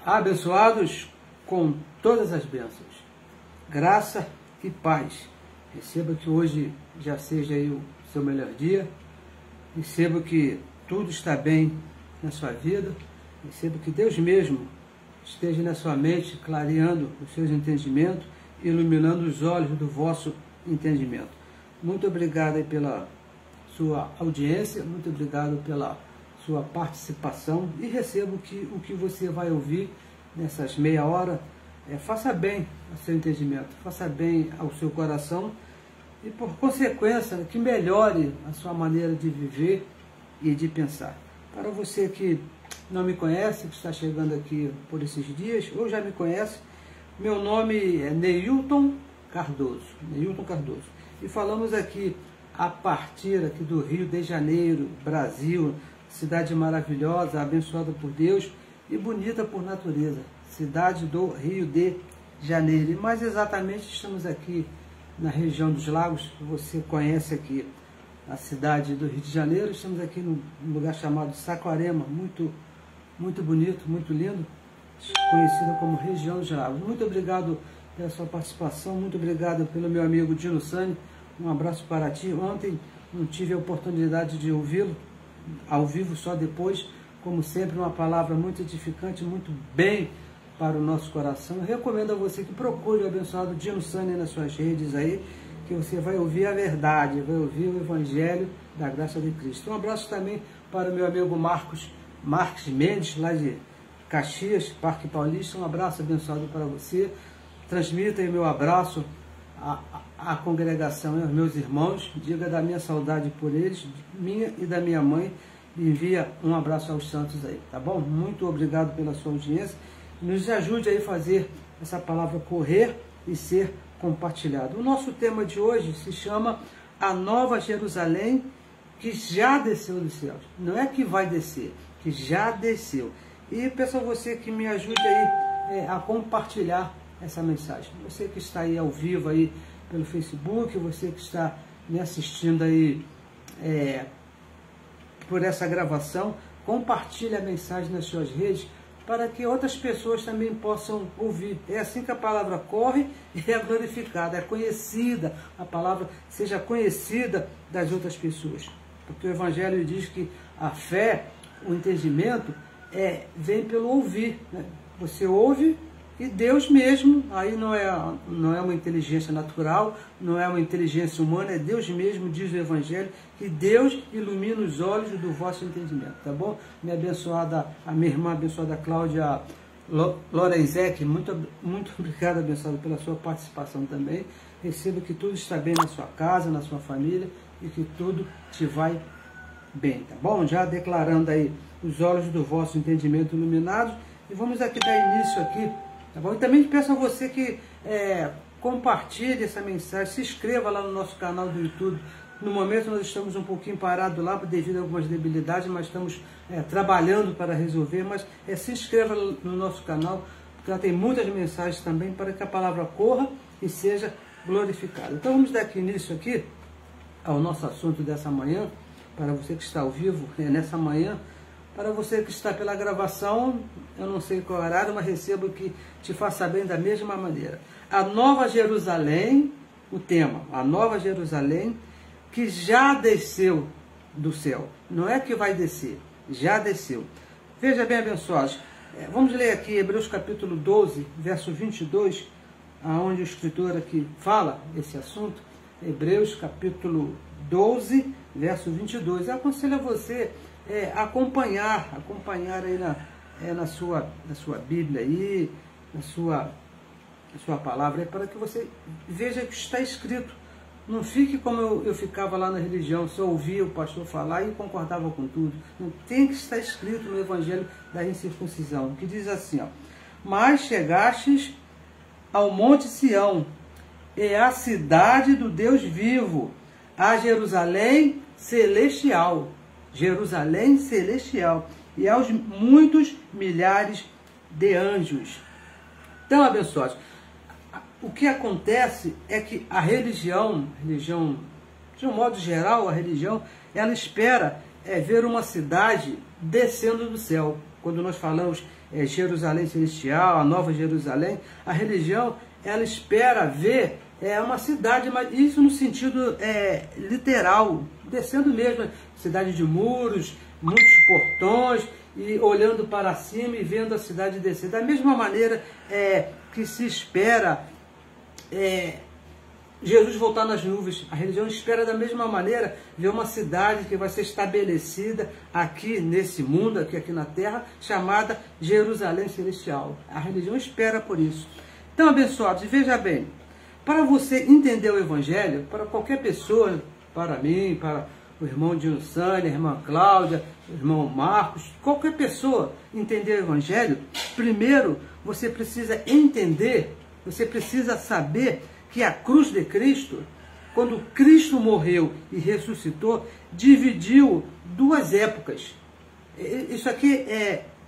abençoados com todas as bênçãos, graça e paz. Receba que hoje já seja aí o seu melhor dia, receba que tudo está bem na sua vida, receba que Deus mesmo esteja na sua mente, clareando os seus entendimentos, iluminando os olhos do vosso entendimento. Muito obrigado aí pela sua audiência, muito obrigado pela sua participação e recebo que o que você vai ouvir nessas meia hora faça bem ao seu entendimento, faça bem ao seu coração e, por consequência, que melhore a sua maneira de viver e de pensar. Para você que não me conhece, que está chegando aqui por esses dias, ou já me conhece, meu nome é Neilton Cardoso, e falamos aqui a partir aqui do Rio de Janeiro, Brasil, cidade maravilhosa, abençoada por Deus e bonita por natureza, cidade do Rio de Janeiro. E mais exatamente estamos aqui na região dos Lagos, que você conhece aqui, a cidade do Rio de Janeiro. Estamos aqui num lugar chamado Saquarema, muito bonito, muito lindo, conhecido como região dos Lagos. Muito obrigado pela sua participação, muito obrigado pelo meu amigo Dino Sani, um abraço para ti. Ontem não tive a oportunidade de ouvi-lo ao vivo, só depois, como sempre, uma palavra muito edificante, muito bem para o nosso coração. Eu recomendo a você que procure o abençoado Dino Sani nas suas redes aí, que você vai ouvir a verdade, vai ouvir o Evangelho da graça de Cristo. Um abraço também para o meu amigo Marcos Mendes, lá de Caxias, Parque Paulista. Um abraço abençoado para você. Transmita aí meu abraço à congregação e aos meus irmãos. Diga da minha saudade por eles, minha e da minha mãe. E envia um abraço aos santos aí, tá bom? Muito obrigado pela sua audiência. Nos ajude aí a fazer essa palavra correr e ser compartilhada. O nosso tema de hoje se chama A Nova Jerusalém, que já desceu dos céus. Não é que vai descer, que já desceu. E peço a você que me ajude aí a compartilhar essa mensagem. Você que está aí ao vivo aí pelo Facebook, você que está me assistindo aí por essa gravação, compartilhe a mensagem nas suas redes para que outras pessoas também possam ouvir. É assim que a palavra corre e é glorificada, é conhecida, a palavra seja conhecida das outras pessoas. Porque o Evangelho diz que a fé, o entendimento, vem pelo ouvir, né? Você ouve e Deus mesmo, aí não é uma inteligência natural, não é uma inteligência humana, é Deus mesmo, diz o Evangelho, que Deus ilumina os olhos do vosso entendimento, tá bom? A minha irmã abençoada Cláudia Lorenzec, muito obrigado, abençoada, pela sua participação também. Receba que tudo está bem na sua casa, na sua família, e que tudo te vai bem, tá bom? Já declarando aí os olhos do vosso entendimento iluminados, e vamos aqui dar início aqui, tá bom? E também peço a você que compartilhe essa mensagem, se inscreva lá no nosso canal do YouTube. No momento nós estamos um pouquinho parados lá devido a algumas debilidades, mas estamos trabalhando para resolver. Mas se inscreva no nosso canal, porque lá tem muitas mensagens também para que a palavra corra e seja glorificada. Então vamos dar aqui início aqui ao nosso assunto dessa manhã, para você que está ao vivo nessa manhã. Para você que está pela gravação, eu não sei qual horário, mas recebo que te faça bem da mesma maneira. A Nova Jerusalém, o tema, a Nova Jerusalém, que já desceu do céu. Não é que vai descer, já desceu. Veja bem, abençoados, vamos ler aqui Hebreus capítulo 12, verso 22, onde o escritor aqui fala esse assunto. Hebreus capítulo 12, verso 22. Eu aconselho a você acompanhar aí na sua Bíblia aí, na sua palavra, para que você veja o que está escrito. Não fique como eu ficava lá na religião, só ouvia o pastor falar e concordava com tudo. Não tem que estar escrito no Evangelho da Incircuncisão, que diz assim, ó: mas chegastes ao Monte Sião, e à cidade do Deus vivo, a Jerusalém celestial, e aos muitos milhares de anjos. Então, abençoados, o que acontece é que a religião, de um modo geral, a religião, ela espera ver uma cidade descendo do céu. quando nós falamos Jerusalém Celestial, a Nova Jerusalém, a religião, ela espera ver uma cidade, mas isso no sentido literal, descendo mesmo, cidade de muros, muitos portões, e olhando para cima e vendo a cidade descer. Da mesma maneira que se espera Jesus voltar nas nuvens, a religião espera da mesma maneira ver uma cidade que vai ser estabelecida aqui nesse mundo, aqui na terra, chamada Jerusalém Celestial. A religião espera por isso. Então, abençoados, veja bem, para você entender o Evangelho, para qualquer pessoa, para mim, para o irmão Dinsânia, a irmã Cláudia, o irmão Marcos, qualquer pessoa entender o Evangelho, primeiro você precisa entender, você precisa saber que a cruz de Cristo, quando Cristo morreu e ressuscitou, dividiu duas épocas. Isso aqui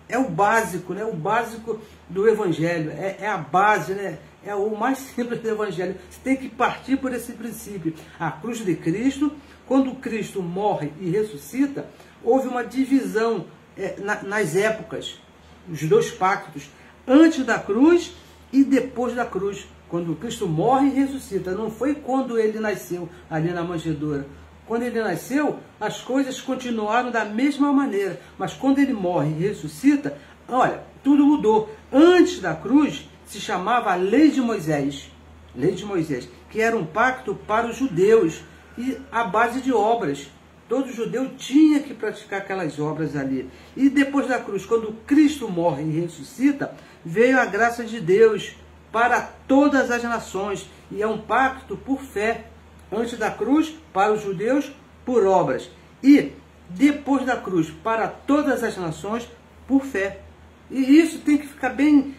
é o básico, né? O básico do Evangelho, é a base, né? É o mais simples do Evangelho. Você tem que partir por esse princípio. A cruz de Cristo, quando Cristo morre e ressuscita, houve uma divisão nas épocas, os dois pactos, antes da cruz e depois da cruz. Quando Cristo morre e ressuscita, não foi quando ele nasceu ali na manjedoura. Quando ele nasceu, as coisas continuaram da mesma maneira, mas quando ele morre e ressuscita, olha, tudo mudou. Antes da cruz, se chamava a Lei de Moisés, que era um pacto para os judeus e à base de obras. Todo judeu tinha que praticar aquelas obras ali. E depois da cruz, quando Cristo morre e ressuscita, veio a graça de Deus para todas as nações, e é um pacto por fé. Antes da cruz, para os judeus, por obras, e depois da cruz, para todas as nações, por fé. E isso tem que ficar bem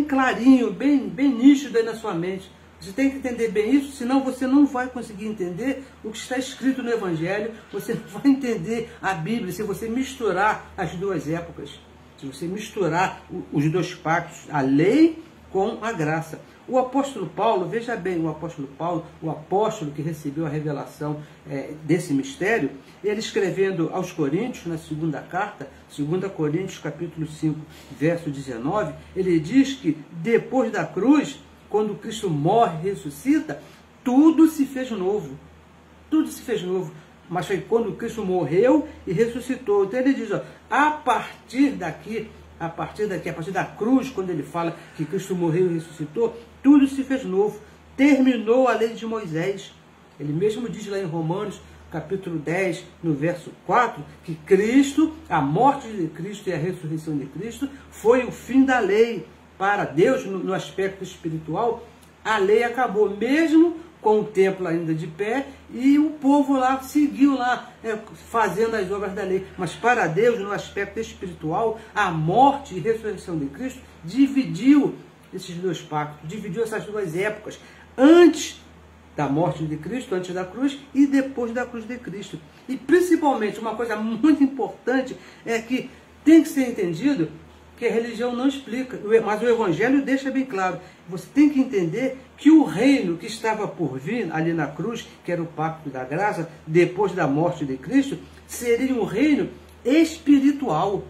clarinho, bem nítido aí na sua mente. Você tem que entender bem isso, senão você não vai conseguir entender o que está escrito no Evangelho, você não vai entender a Bíblia, se você misturar as duas épocas, se você misturar os dois pactos, a lei com a graça. O apóstolo Paulo, veja bem, o apóstolo Paulo, o apóstolo que recebeu a revelação desse mistério, ele escrevendo aos Coríntios, na segunda carta, 2 Coríntios capítulo 5, verso 19, ele diz que depois da cruz, quando Cristo morre e ressuscita, tudo se fez novo. Tudo se fez novo. Mas foi quando Cristo morreu e ressuscitou. Então ele diz, ó, a partir da cruz, quando ele fala que Cristo morreu e ressuscitou, tudo se fez novo. Terminou a lei de Moisés. Ele mesmo diz lá em Romanos, capítulo 10, no verso 4, que Cristo, a morte de Cristo e a ressurreição de Cristo, foi o fim da lei. Para Deus, no aspecto espiritual, a lei acabou, mesmo com o templo ainda de pé, e o povo lá seguiu lá, fazendo as obras da lei. Mas para Deus, no aspecto espiritual, a morte e ressurreição de Cristo dividiu esses dois pactos, dividiu essas duas épocas, antes da morte de Cristo, antes da cruz, e depois da cruz de Cristo. E principalmente, uma coisa muito importante é que tem que ser entendido que a religião não explica, mas o Evangelho deixa bem claro. Você tem que entender que o reino que estava por vir ali na cruz, que era o pacto da graça, depois da morte de Cristo, seria um reino espiritual.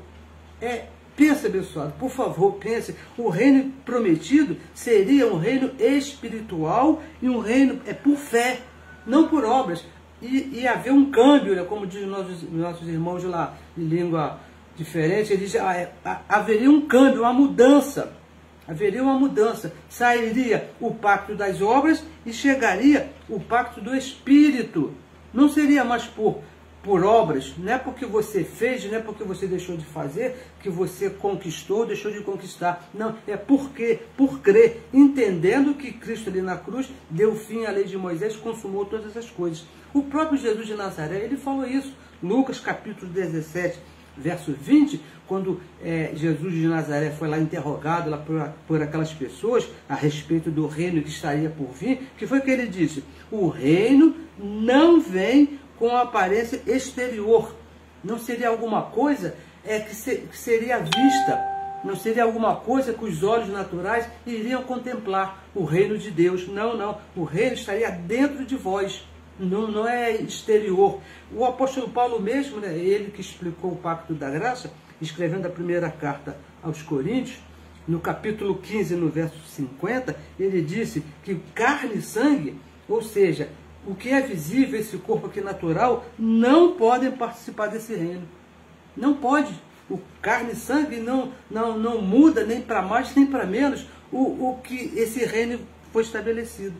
Pensa, abençoado, por favor, pense. O reino prometido seria um reino espiritual e um reino por fé, não por obras. E haver um câmbio, né, como dizem nossos irmãos lá de língua diferente, ele diz, haveria um câmbio, uma mudança. Haveria uma mudança. Sairia o pacto das obras e chegaria o pacto do Espírito. Não seria mais por obras, não é porque você fez, não é porque você deixou de fazer, que você conquistou, deixou de conquistar. Não, é por crer, entendendo que Cristo ali na cruz deu fim à lei de Moisés, consumou todas essas coisas. O próprio Jesus de Nazaré, ele falou isso. Lucas capítulo 17, verso 20, quando Jesus de Nazaré foi lá interrogado lá por aquelas pessoas a respeito do reino que estaria por vir, que foi que ele disse? O reino não vem com aparência exterior. Não seria alguma coisa que seria vista, não seria alguma coisa que os olhos naturais iriam contemplar. O reino de Deus, não. O reino estaria dentro de vós. Não é exterior. O apóstolo Paulo mesmo, né, ele que explicou o pacto da graça, escrevendo a primeira carta aos Coríntios, no capítulo 15, no verso 50, ele disse que carne e sangue, ou seja, o que é visível, esse corpo aqui natural, não podem participar desse reino. Não pode. O carne e sangue não muda nem para mais nem para menos o que esse reino foi estabelecido.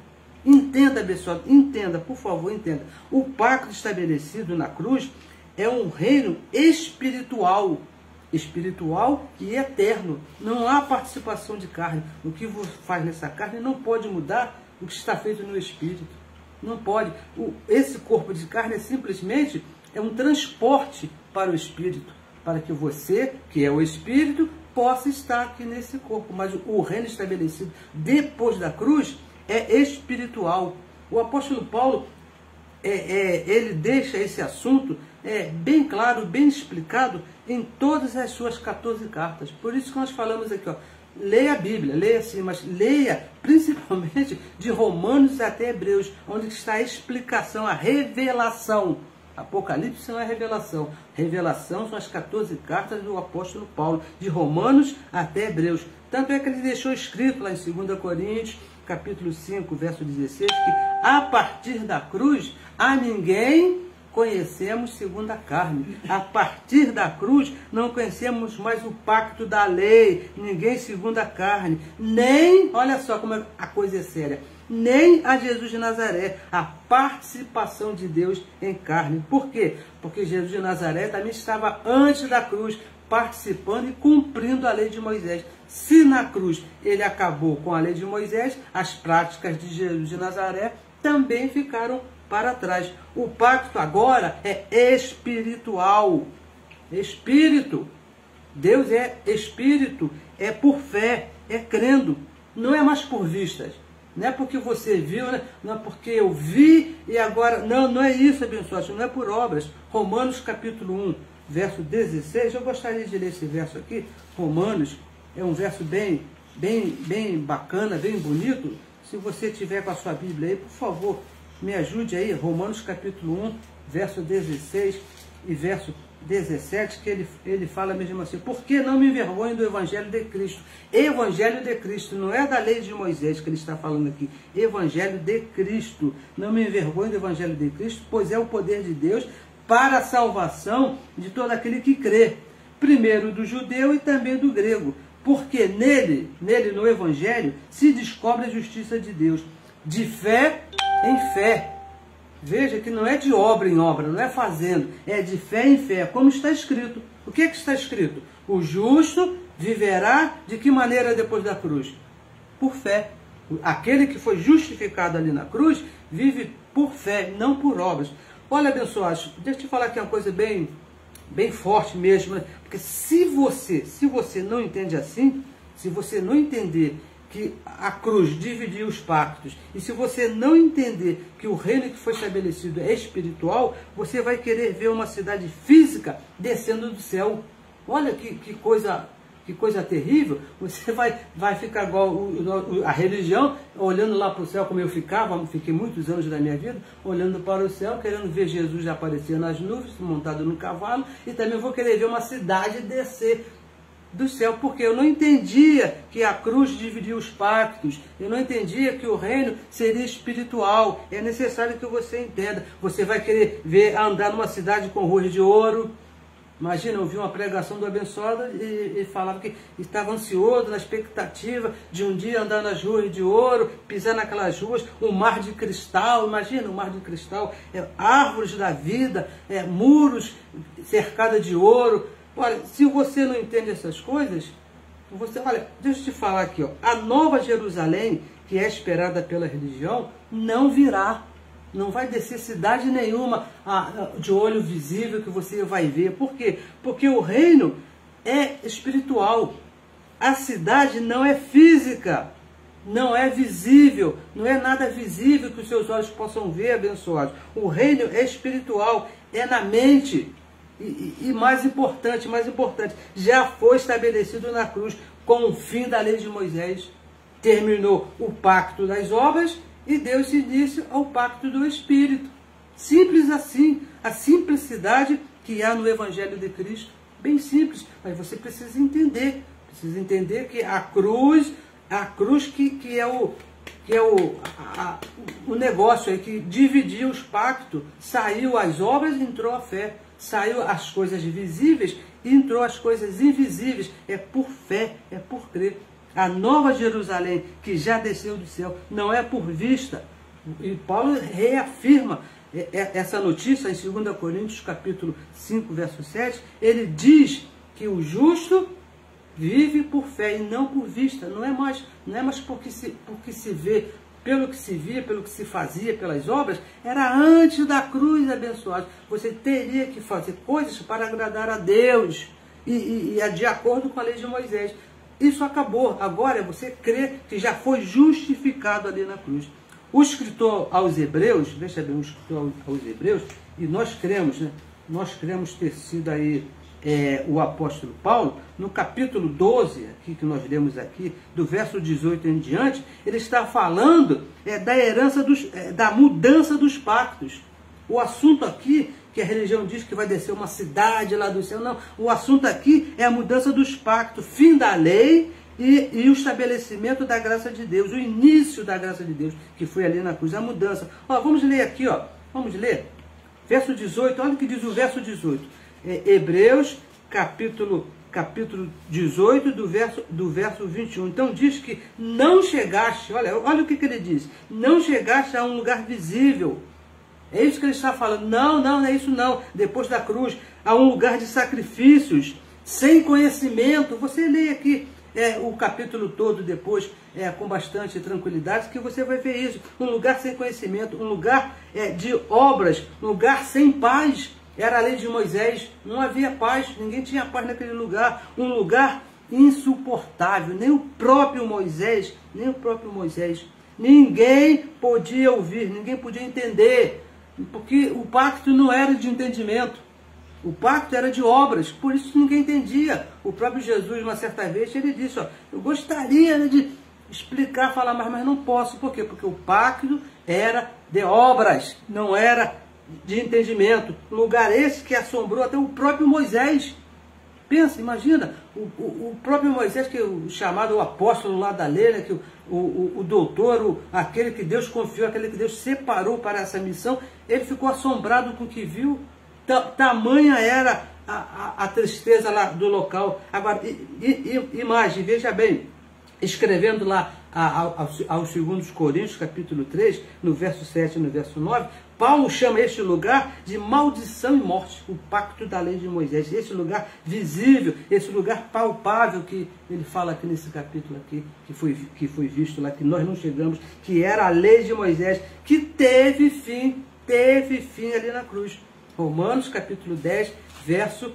Entenda, abençoado, entenda, por favor, entenda. O pacto estabelecido na cruz é um reino espiritual. Espiritual e eterno. Não há participação de carne. O que você faz nessa carne não pode mudar o que está feito no espírito. Não pode. Esse corpo de carne é simplesmente um transporte para o espírito, para que você, que é o espírito, possa estar aqui nesse corpo. Mas o reino estabelecido depois da cruz é espiritual. O apóstolo Paulo, ele deixa esse assunto bem claro, bem explicado em todas as suas 14 cartas. Por isso que nós falamos aqui, leia a Bíblia, leia sim, mas leia principalmente de Romanos até Hebreus, onde está a explicação, a revelação. Apocalipse não é revelação. Revelação são as 14 cartas do apóstolo Paulo, de Romanos até Hebreus. Tanto é que ele deixou escrito lá em 2 Coríntios, capítulo 5, verso 16, que a partir da cruz, a ninguém conhecemos segundo a carne. A partir da cruz, não conhecemos mais o pacto da lei, ninguém segundo a carne, nem, olha só como a coisa é séria, nem a Jesus de Nazaré, a participação de Deus em carne. Por quê? Porque Jesus de Nazaré também estava antes da cruz, participando e cumprindo a lei de Moisés. Se na cruz ele acabou com a lei de Moisés, as práticas de Jesus de Nazaré também ficaram para trás. O pacto agora é espiritual. Espírito. Deus é espírito, é por fé, é crendo. Não é mais por vistas. Não é porque você viu, né? Não é porque eu vi e agora... Não é isso, abençoado. Não é por obras. Romanos capítulo 1, verso 16. Eu gostaria de ler esse verso aqui. Romanos é um verso bem bacana, bem bonito. Se você tiver com a sua Bíblia aí, por favor, me ajude aí. Romanos capítulo 1, verso 16 e verso 17, que ele fala mesmo assim: porque não me envergonho do Evangelho de Cristo. Evangelho de Cristo, não é da lei de Moisés que ele está falando aqui. Evangelho de Cristo. Não me envergonho do Evangelho de Cristo, pois é o poder de Deus para a salvação de todo aquele que crê. Primeiro do judeu e também do grego. Porque nele no Evangelho, se descobre a justiça de Deus. De fé em fé. Veja que não é de obra em obra, não é fazendo, é de fé em fé, como está escrito. O que está escrito? O justo viverá de que maneira depois da cruz? Por fé. Aquele que foi justificado ali na cruz, vive por fé, não por obras. Olha, abençoados, deixa eu te falar aqui uma coisa bem forte mesmo, né? Porque se você não entende assim, se você não entender que a cruz dividiu os pactos, e se você não entender que o reino que foi estabelecido é espiritual, você vai querer ver uma cidade física descendo do céu. Olha que coisa terrível. Você vai ficar igual a religião, olhando lá para o céu, como eu fiquei muitos anos da minha vida, olhando para o céu, querendo ver Jesus aparecer nas nuvens, montado no cavalo, e também vou querer ver uma cidade descer do céu, porque eu não entendia que a cruz dividia os pactos, eu não entendia que o reino seria espiritual. É necessário que você entenda. Você vai querer andar numa cidade com ruas de ouro. Imagina, eu vi uma pregação do abençoado e falava que estava ansioso, na expectativa de um dia andar nas ruas de ouro, pisar naquelas ruas, um mar de cristal. Imagina, um mar de cristal, árvores da vida, muros cercados de ouro. Olha, se você não entende essas coisas, olha, deixa eu te falar aqui, a nova Jerusalém, que é esperada pela religião, não virá. Não vai descer cidade nenhuma de olho visível que você vai ver. Por quê? Porque o reino é espiritual. A cidade não é física, não é visível, não é nada visível que os seus olhos possam ver, abençoados. O reino é espiritual, é na mente. E mais importante, já foi estabelecido na cruz com o fim da lei de Moisés. Terminou o pacto das obras e deu-se início ao pacto do Espírito. Simples assim, a simplicidade que há no Evangelho de Cristo. bem simples, mas você precisa entender que a cruz que é o negócio aí, que dividiu os pactos, saiu as obras e entrou a fé, saiu as coisas visíveis e entrou as coisas invisíveis, é por fé, é por crer. A nova Jerusalém, que já desceu do céu, não é por vista. E Paulo reafirma essa notícia em 2 Coríntios, capítulo 5, verso 7. Ele diz que o justo vive por fé e não por vista. Não é mais porque se vê, pelo que se via, pelo que se fazia, pelas obras. Era antes da cruz, abençoado. Você teria que fazer coisas para agradar a Deus e de acordo com a lei de Moisés. Isso acabou. Agora você crê que já foi justificado ali na cruz. O escritor aos Hebreus, veja bem, o escritor aos Hebreus, e nós cremos, né? Nós cremos ter sido aí o apóstolo Paulo, no capítulo 12, aqui, que nós lemos aqui, do verso 18 em diante, ele está falando da herança, da mudança dos pactos. O assunto aqui, que a religião diz que vai descer uma cidade lá do céu, não. O assunto aqui é a mudança dos pactos, fim da lei e o estabelecimento da graça de Deus, o início da graça de Deus, que foi ali na cruz, a mudança. Vamos ler aqui, vamos ler, verso 18, olha o que diz o verso 18. Hebreus, capítulo 18, do verso 21. Então diz que não chegaste, olha o que ele diz, não chegaste a um lugar visível. É isso que ele está falando. Não é isso não. Depois da cruz, a um lugar de sacrifícios, sem conhecimento. Você lê aqui o capítulo todo depois, com bastante tranquilidade, que você vai ver isso. Um lugar sem conhecimento, um lugar de obras, um lugar sem paz. Era a lei de Moisés, não havia paz, ninguém tinha paz naquele lugar. Um lugar insuportável, nem o próprio Moisés, ninguém podia ouvir, ninguém podia entender. Porque o pacto não era de entendimento, o pacto era de obras, por isso ninguém entendia. O próprio Jesus, uma certa vez, ele disse, eu gostaria de explicar, falar mais, mas não posso. Por quê? Porque o pacto era de obras, não era de entendimento. Lugar esse que assombrou até o próprio Moisés. Pensa, imagina, o próprio Moisés, que é o chamado apóstolo lá da lei, né, que o doutor, aquele que Deus confiou, aquele que Deus separou para essa missão, ele ficou assombrado com o que viu. Tamanha era a tristeza lá do local. Agora, imagem, veja bem, escrevendo lá aos 2 Coríntios, capítulo 3, no verso 7 e no verso 9, Paulo chama este lugar de maldição e morte, o pacto da lei de Moisés. Esse lugar visível, esse lugar palpável que ele fala aqui nesse capítulo aqui, que foi visto lá, que nós não chegamos, que era a lei de Moisés, que teve fim ali na cruz. Romanos capítulo 10, verso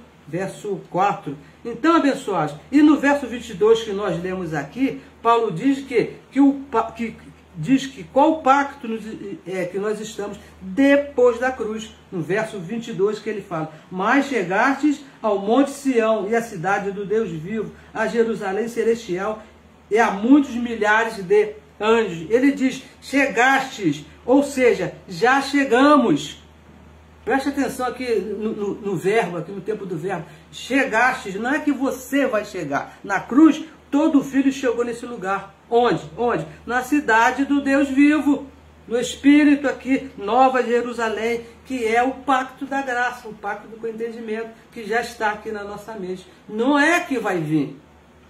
4. Então, abençoados, e no verso 22 que nós lemos aqui, Paulo diz que qual pacto que nós estamos depois da cruz. No verso 22 que ele fala, mas chegastes ao monte Sião e à cidade do Deus vivo, a Jerusalém celestial e a muitos milhares de anjos. Ele diz, chegastes, ou seja, já chegamos. Preste atenção aqui no verbo, aqui no tempo do verbo. Chegastes, não é que você vai chegar. Na cruz, todo filho chegou nesse lugar. Onde? Na cidade do Deus vivo, no Espírito aqui, Nova Jerusalém, que é o pacto da graça, o pacto do entendimento, que já está aqui na nossa mente. Não é que vai vir,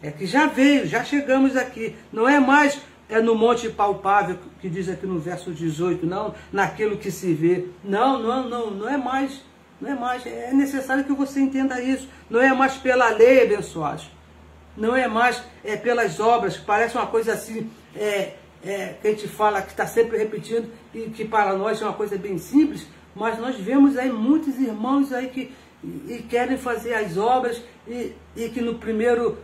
é que já veio, já chegamos aqui. Não é mais no monte palpável, que diz aqui no verso 18, não, naquilo que se vê. Não é mais. Não é mais. É necessário que você entenda isso. Não é mais pela lei, abençoados. Não é mais pelas obras, que parece uma coisa assim, que a gente fala, que está sempre repetindo, e que para nós é uma coisa bem simples, mas nós vemos aí muitos irmãos aí que querem fazer as obras, e que no primeiro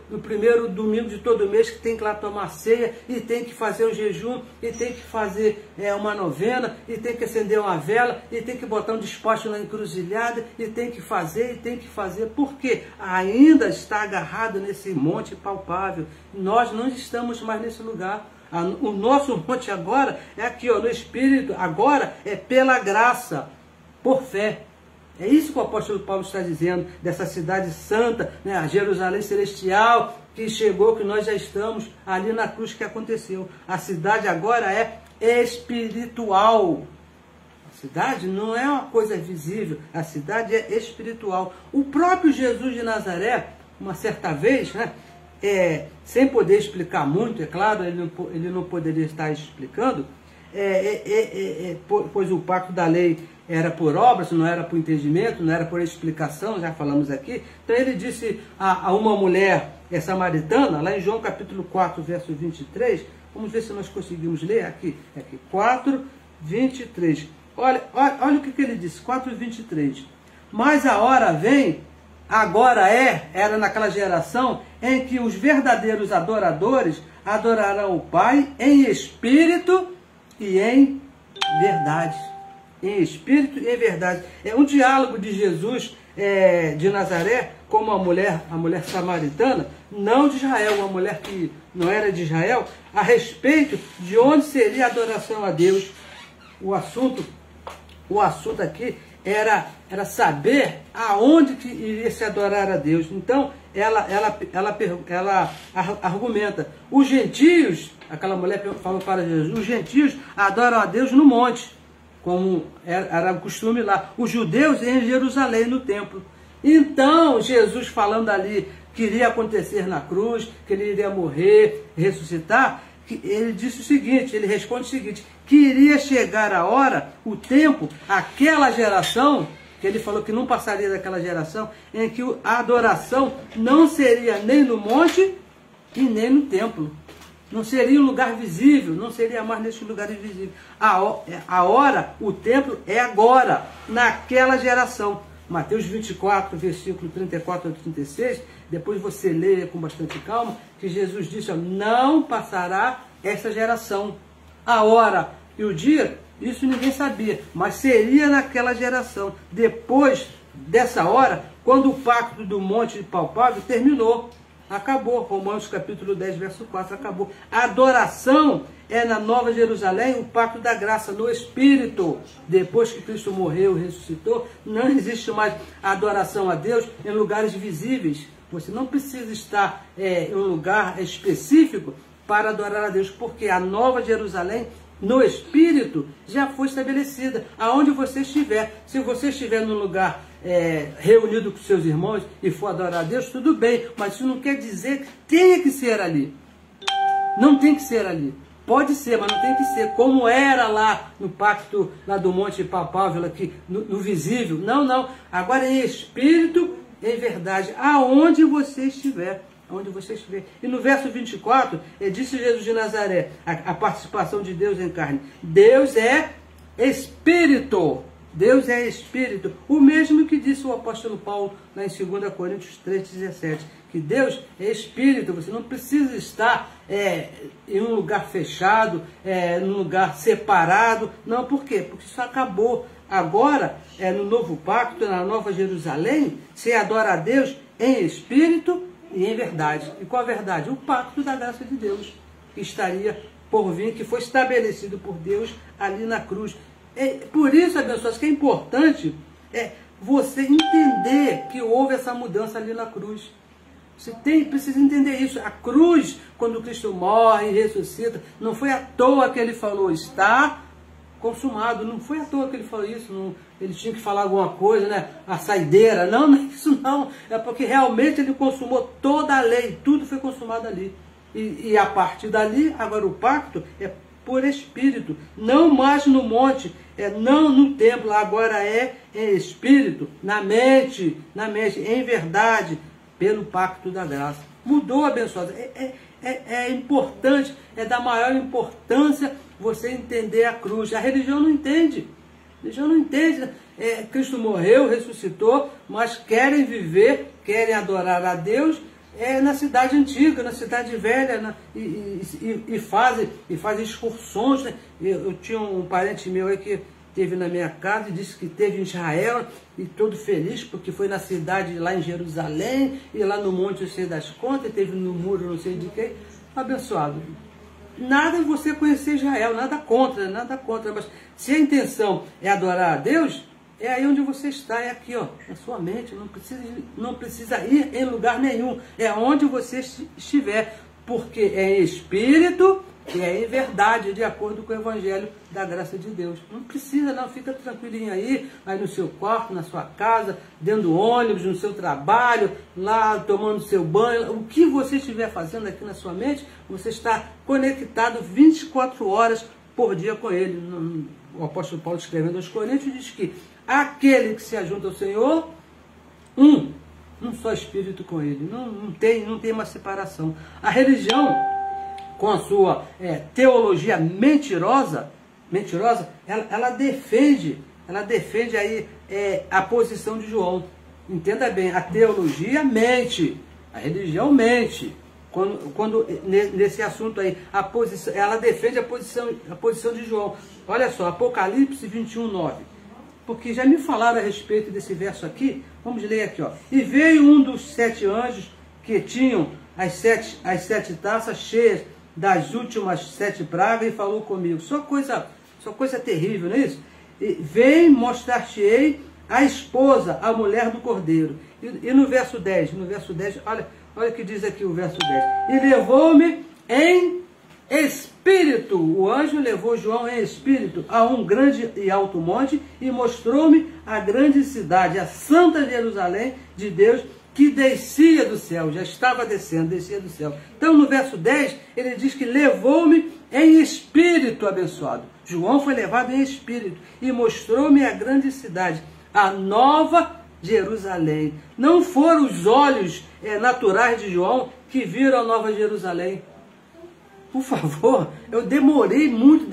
domingo de todo mês que tem que ir lá tomar ceia, e tem que fazer um jejum, e tem que fazer uma novena, e tem que acender uma vela, e tem que botar um despacho na encruzilhada, e tem que fazer, porque ainda está agarrado nesse monte palpável. Nós não estamos mais nesse lugar. O nosso monte agora é aqui, no Espírito, agora é pela graça, por fé. É isso que o apóstolo Paulo está dizendo, dessa cidade santa, né, a Jerusalém celestial, que chegou, que nós já estamos ali na cruz que aconteceu. A cidade agora é espiritual. A cidade não é uma coisa visível, a cidade é espiritual. O próprio Jesus de Nazaré, uma certa vez, né, sem poder explicar muito, é claro, ele não poderia estar explicando, pois o pacto da lei era por obras, não era por entendimento, não era por explicação, já falamos aqui. Então ele disse a uma mulher samaritana, lá em João capítulo 4, verso 23, vamos ver se nós conseguimos ler aqui 4, 23. Olha o que ele disse, 4, 23. Mas a hora vem, agora era naquela geração, em que os verdadeiros adoradores adorarão o Pai em espírito e em verdade. Em espírito e em verdade. É um diálogo de Jesus de Nazaré com a mulher samaritana, não de Israel, uma mulher que não era de Israel, a respeito de onde seria a adoração a Deus. O assunto aqui era saber aonde que iria se adorar a Deus. Então, ela argumenta, os gentios, aquela mulher falou para Jesus, os gentios adoram a Deus no monte, como era o costume lá, os judeus em Jerusalém, no templo. Então, Jesus falando ali que iria acontecer na cruz, que ele iria morrer, ressuscitar, ele disse o seguinte, ele responde o seguinte, que iria chegar a hora, o tempo, aquela geração, que ele falou que não passaria daquela geração, em que a adoração não seria nem no monte e nem no templo. Não seria um lugar visível, não seria mais nesses lugares visíveis. A hora, o templo é agora, naquela geração. Mateus 24, versículo 34 a 36, depois você lê com bastante calma, que Jesus disse, ó, não passará essa geração. A hora e o dia, isso ninguém sabia, mas seria naquela geração. Depois dessa hora, quando o pacto do monte de palpável terminou, acabou. Romanos capítulo 10, verso 4, acabou. A adoração é na Nova Jerusalém, o pacto da graça, no Espírito. Depois que Cristo morreu e ressuscitou, não existe mais adoração a Deus em lugares visíveis. Você não precisa estar em um lugar específico para adorar a Deus, porque a Nova Jerusalém, no Espírito, já foi estabelecida. Aonde você estiver, se você estiver num lugar reunido com seus irmãos e for adorar a Deus, tudo bem, mas isso não quer dizer que tenha que ser ali. Não tem que ser ali. Pode ser, mas não tem que ser como era lá no pacto lá do Monte Palpável, aqui no visível. Não, não. Agora em espírito, em verdade, aonde você estiver. Onde você estiver. E no verso 24, disse Jesus de Nazaré, a participação de Deus em carne. Deus é Espírito. Deus é Espírito. O mesmo que disse o apóstolo Paulo lá em 2 Coríntios 3,17. Que Deus é Espírito. Você não precisa estar em um lugar fechado, num lugar separado. Não, por quê? Porque isso acabou. Agora, no novo pacto, na Nova Jerusalém, se adora a Deus em Espírito e em verdade. E qual a verdade? O pacto da graça de Deus, que estaria por vir, que foi estabelecido por Deus ali na cruz. Por isso, abençoados, que é importante você entender que houve essa mudança ali na cruz. Você precisa entender isso. A cruz, quando Cristo morre e ressuscita, não foi à toa que ele falou, está consumado. Não foi à toa que ele falou isso. Não, ele tinha que falar alguma coisa, né? A saideira. Não, não é isso não. É porque realmente ele consumou toda a lei. Tudo foi consumado ali. E a partir dali, agora o pacto é por Espírito. Não mais no monte, não no templo. Agora é em Espírito, na mente, em verdade, pelo pacto da graça. Mudou, abençoado. É importante, é da maior importância você entender a cruz. A religião não entende. A religião não entende. Cristo morreu, ressuscitou, mas querem viver, querem adorar a Deus na cidade antiga, na cidade velha, e fazem excursões. Né? Eu tinha um parente meu aí que esteve na minha casa e disse que esteve em Israel e todo feliz porque foi na cidade lá em Jerusalém e lá no monte eu sei das contas, e teve no muro não sei de quem. Abençoado. Nada você conhecer Israel, nada contra, mas se a intenção é adorar a Deus, É aí onde você está, é aqui, ó, na sua mente. Não precisa ir em lugar nenhum. É onde você estiver, porque é em espírito e é em verdade, de acordo com o Evangelho da graça de Deus. Não precisa não, fica tranquilinho aí no seu quarto, na sua casa, dentro do ônibus, no seu trabalho, lá tomando seu banho. O que você estiver fazendo aqui na sua mente, você está conectado 24 horas por dia com Ele. O apóstolo Paulo, escrevendo aos Coríntios, diz que aquele que se ajunta ao Senhor, um só espírito com Ele. Não tem uma separação. A religião, com a sua teologia mentirosa, ela defende aí a posição de João. Entenda bem, a teologia mente, a religião mente. Quando nesse assunto aí, ela defende a posição de João. Olha só, Apocalipse 21:9. Porque já me falaram a respeito desse verso aqui. Vamos ler aqui, ó. E veio um dos 7 anjos que tinham as sete taças cheias das últimas 7 pragas e falou comigo. Só coisa terrível, não é isso? E vem mostrar-te-ei a esposa, a mulher do Cordeiro. E no verso 10, olha o que diz aqui o verso 10. E levou-me em espírito. O anjo levou João em espírito a um grande e alto monte e mostrou-me a grande cidade, a santa Jerusalém de Deus, que descia do céu, já estava descendo, descia do céu. Então no verso 10, ele diz que levou-me em espírito, abençoado. João foi levado em espírito e mostrou-me a grande cidade, a nova Jerusalém. Não foram os olhos naturais de João que viram a nova Jerusalém. Por favor, eu demorei muito,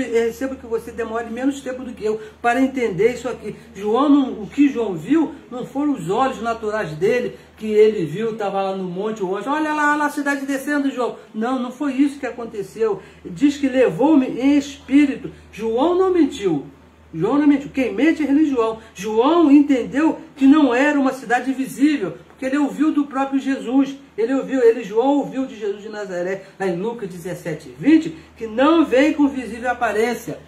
eu recebo que você demore menos tempo do que eu para entender isso aqui. O que João viu não foram os olhos naturais dele, que ele viu, estava lá no monte, o anjo, olha lá a cidade descendo, João. Não foi isso que aconteceu. Diz que levou-me em espírito. João não mentiu. Quem mente é João. João entendeu que não era uma cidade visível, porque ele ouviu do próprio Jesus. João ouviu de Jesus de Nazaré, lá em Lucas 17:20, que não vem com visível aparência.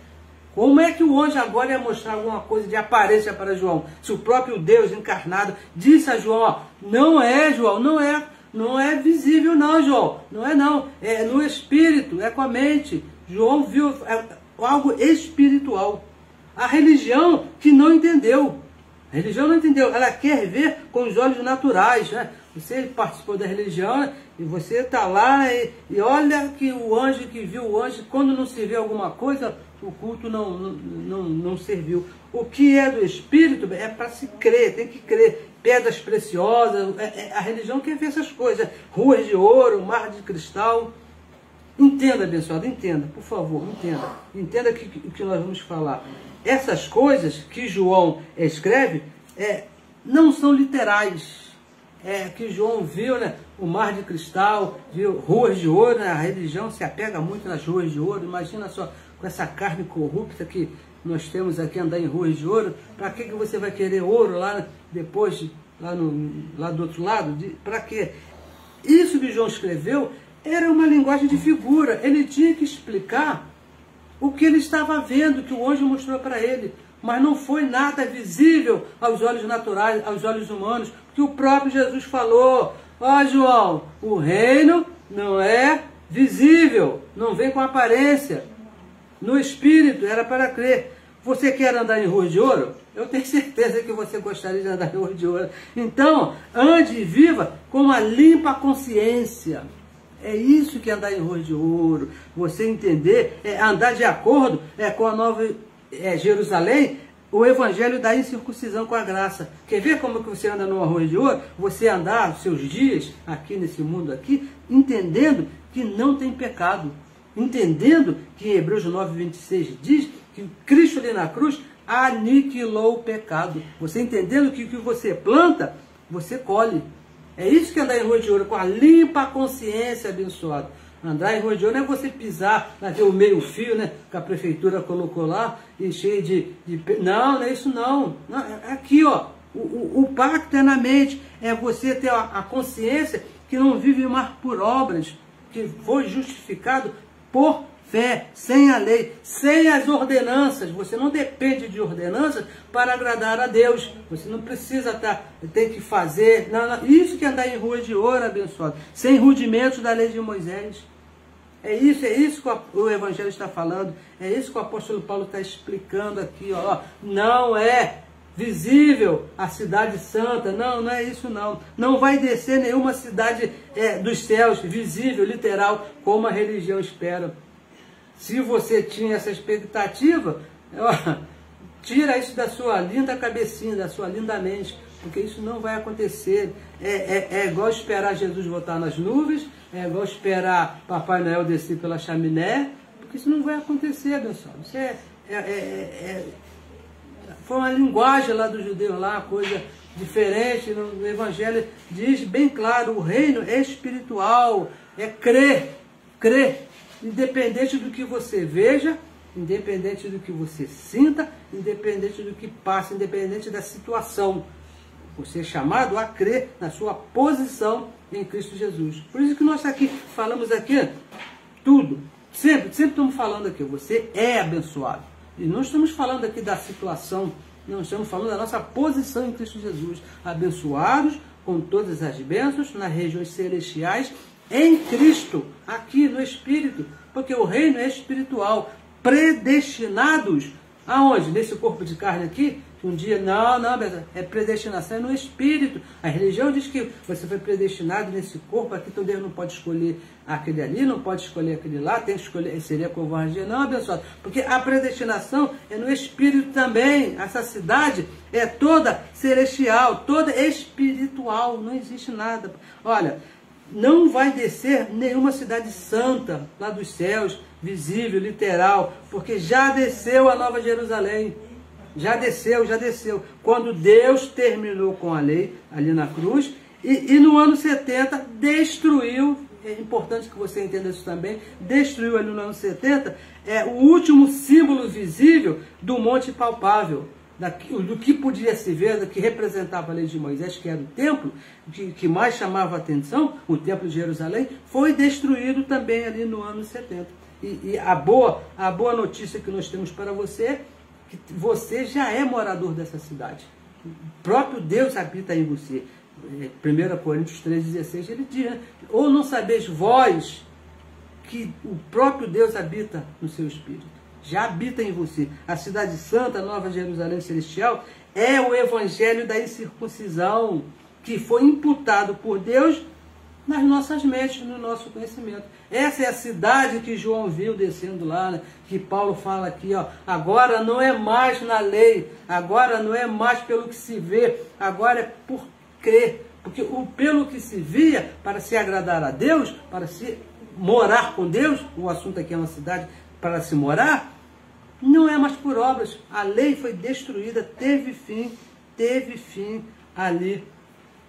Como é que o anjo agora ia mostrar alguma coisa de aparência para João? Se o próprio Deus encarnado disse a João, ó, não é visível não, João, não, é no espírito, é com a mente. João viu algo espiritual. A religião que não entendeu. Ela quer ver com os olhos naturais, né? Você participou da religião e você está lá e olha que o anjo que viu o anjo, quando não se vê alguma coisa, o culto não serviu. O que é do Espírito é para se crer, tem que crer. Pedras preciosas, a religião quer ver essas coisas. Ruas de ouro, mar de cristal. Entenda, abençoado, entenda, por favor, entenda. Entenda o que nós vamos falar. Essas coisas que João escreve não são literais. Que João viu, né, o mar de cristal, viu ruas de ouro, né? A religião se apega muito nas ruas de ouro. Imagina só, com essa carne corrupta que nós temos aqui, andar em ruas de ouro. Para que você vai querer ouro lá depois, lá do outro lado? Para quê? Isso que João escreveu era uma linguagem de figura. Ele tinha que explicar o que ele estava vendo, que o anjo mostrou para ele. Mas não foi nada visível aos olhos naturais, aos olhos humanos, que o próprio Jesus falou. Ó João, o reino não é visível, não vem com aparência. No Espírito era para crer. Você quer andar em ruas de ouro? Eu tenho certeza que você gostaria de andar em ruas de ouro. Então, ande e viva com uma limpa consciência. É isso que é andar em ruas de ouro. Você entender, andar de acordo com a nova Jerusalém, o evangelho da incircuncisão com a graça. Quer ver como que você anda numa rua de ouro? Você andar os seus dias aqui nesse mundo aqui, entendendo que não tem pecado. Entendendo que em Hebreus 9:26 diz que Cristo ali na cruz aniquilou o pecado. Você entendendo que o que você planta, você colhe. É isso que é andar em rua de ouro, com a limpa consciência, abençoado. Andar em rua de ouro não é você pisar naquele meio fio, né, que a prefeitura colocou lá, e cheio de... Não é isso não. É aqui, ó, o pacto é na mente, é você ter a consciência que não vive mais por obras, que foi justificado por fé, sem a lei, sem as ordenanças. Você não depende de ordenanças para agradar a Deus. Você não precisa ter que fazer. Não. Isso que é andar em ruas de ouro, abençoado. Sem rudimentos da lei de Moisés. É isso que o Evangelho está falando. É isso que o apóstolo Paulo está explicando aqui. Ó. Não é visível a cidade santa. Não é isso não. Não vai descer nenhuma cidade dos céus, visível, literal, como a religião espera. Se você tinha essa expectativa, tira isso da sua linda cabecinha, da sua linda mente, porque isso não vai acontecer. É igual esperar Jesus voltar nas nuvens, é igual esperar Papai Noel descer pela chaminé, porque isso não vai acontecer, abençoado. Isso foi uma linguagem lá do judeu, lá, coisa diferente. No Evangelho diz bem claro, o reino é espiritual, é crer, independente do que você veja, independente do que você sinta, independente do que passa, independente da situação. Você é chamado a crer na sua posição em Cristo Jesus. Por isso que nós aqui falamos aqui tudo, sempre estamos falando aqui, você é abençoado. E não estamos falando aqui da situação, não estamos falando da nossa posição em Cristo Jesus. Abençoados com todas as bênçãos nas regiões celestiais, em Cristo, aqui no Espírito, porque o reino é espiritual, predestinados, aonde? Nesse corpo de carne aqui, que um dia, não, é predestinação, é no Espírito. A religião diz que você foi predestinado nesse corpo aqui, então Deus não pode escolher aquele ali, não pode escolher aquele lá, tem que escolher, seria covardia, não, abençoado, porque a predestinação é no Espírito também. Essa cidade é toda celestial, toda espiritual, não existe nada. Olha, não vai descer nenhuma cidade santa lá dos céus, visível, literal, porque já desceu a Nova Jerusalém. Já desceu. Quando Deus terminou com a lei ali na cruz, e no ano 70 destruiu, é importante que você entenda isso também, destruiu ali no ano 70 o último símbolo visível do monte palpável, do que podia se ver, do que representava a lei de Moisés, que era o templo, que mais chamava a atenção, o templo de Jerusalém, foi destruído também ali no ano 70. E a boa notícia que nós temos para você, que você já é morador dessa cidade. O próprio Deus habita em você. 1 Coríntios 3,16, ele diz, né? Ou não sabeis vós que o próprio Deus habita no seu espírito. Já habita em você. A cidade santa, a Nova Jerusalém Celestial, é o evangelho da incircuncisão, que foi imputado por Deus nas nossas mentes, no nosso conhecimento. Essa é a cidade que João viu descendo lá, né? Que Paulo fala aqui, ó, agora não é mais na lei, agora não é mais pelo que se vê, agora é por crer. Porque pelo que se via, para se agradar a Deus, para se morar com Deus, o assunto aqui é uma cidade para se morar, não é mais por obras. A lei foi destruída, teve fim ali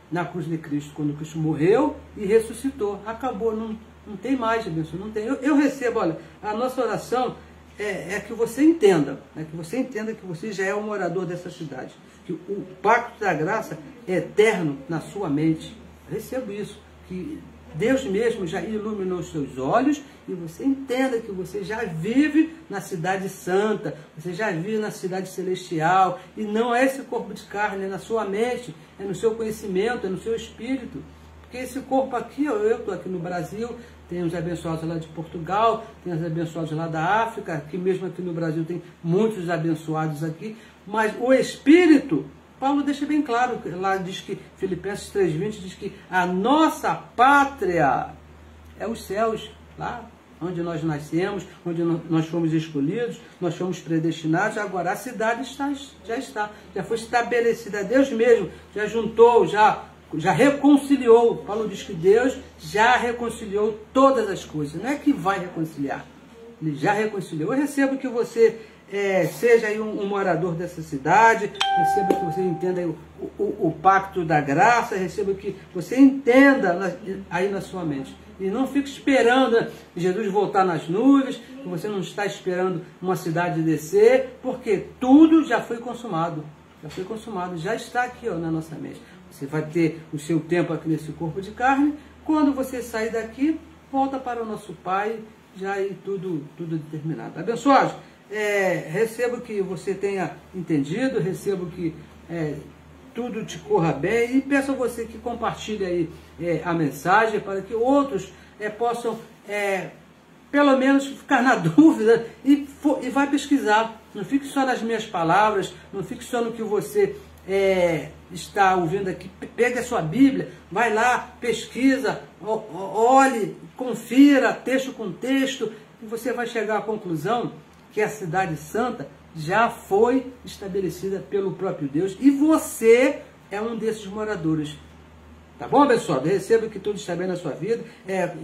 na cruz de Cristo, quando Cristo morreu e ressuscitou. Acabou, não tem mais, abençoa, não tem. Eu recebo, olha, a nossa oração é que você entenda, que você já é um morador dessa cidade, que o pacto da graça é eterno na sua mente. Recebo isso, que Deus mesmo já iluminou os seus olhos e você entenda que você já vive na cidade santa, você já vive na cidade celestial, e não é esse corpo de carne, é na sua mente, é no seu conhecimento, é no seu espírito. Porque esse corpo aqui, ó, eu estou aqui no Brasil, tem os abençoados lá de Portugal, tem os abençoados lá da África, aqui mesmo aqui no Brasil tem muitos abençoados aqui, mas o espírito, Paulo deixa bem claro, lá diz que, Filipenses 3,20 diz que a nossa pátria é os céus, lá onde nós nascemos, onde nós fomos escolhidos, nós fomos predestinados. Agora a cidade já foi estabelecida, Deus mesmo já juntou, já reconciliou. Paulo diz que Deus já reconciliou todas as coisas, não é que vai reconciliar, ele já reconciliou. Eu recebo que você seja aí um morador dessa cidade, receba que você entenda aí o pacto da graça, receba que você entenda aí na sua mente. E não fique esperando Jesus voltar nas nuvens, que você não está esperando uma cidade descer, porque tudo já foi consumado. Já está aqui, ó, na nossa mente. Você vai ter o seu tempo aqui nesse corpo de carne. Quando você sair daqui, volta para o nosso Pai já aí tudo determinado. Abençoados, recebo que você tenha entendido, recebo que tudo te corra bem, e peço a você que compartilhe aí a mensagem para que outros possam pelo menos ficar na dúvida e vai pesquisar. Não fique só nas minhas palavras, não fique só no que você está ouvindo aqui. Pega a sua Bíblia, vai lá, pesquisa, olhe, confira texto com texto, e você vai chegar à conclusão que a cidade santa já foi estabelecida pelo próprio Deus e você é um desses moradores. Tá bom, pessoal? Eu recebo que tudo está bem na sua vida.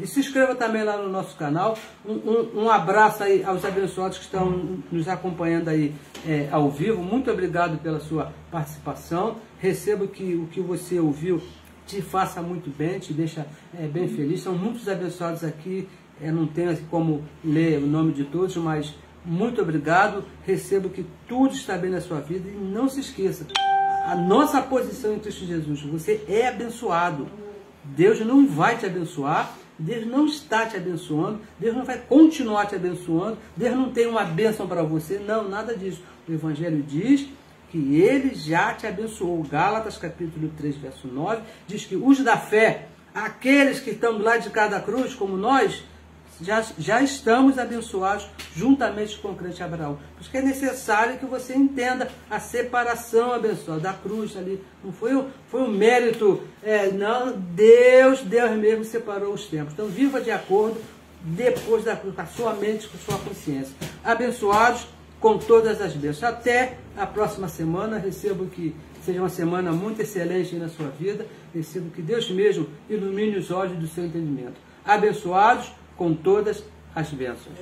E se inscreva também lá no nosso canal. Um abraço aí aos abençoados que estão nos acompanhando aí ao vivo. Muito obrigado pela sua participação. Recebo que o que você ouviu te faça muito bem, te deixa bem feliz. São muitos abençoados aqui. Não tenho como ler o nome de todos, mas muito obrigado. Recebo que tudo está bem na sua vida. E não se esqueça, a nossa posição em Cristo Jesus, você é abençoado. Deus não vai te abençoar, Deus não está te abençoando, Deus não vai continuar te abençoando, Deus não tem uma bênção para você, não, nada disso. O Evangelho diz que Ele já te abençoou. Gálatas capítulo 3, verso 9, diz que os da fé, aqueles que estão do lado de cada cruz, como nós, já estamos abençoados juntamente com o crente Abraão. Por isso que é necessário que você entenda a separação, abençoada, da cruz ali. Não foi um mérito, não, Deus mesmo separou os tempos. Então viva de acordo depois da cruz, com a sua mente, com a sua consciência. Abençoados com todas as bênçãos. Até a próxima semana. Recebo que seja uma semana muito excelente na sua vida. Recebo que Deus mesmo ilumine os olhos do seu entendimento. Abençoados com todas as bênçãos.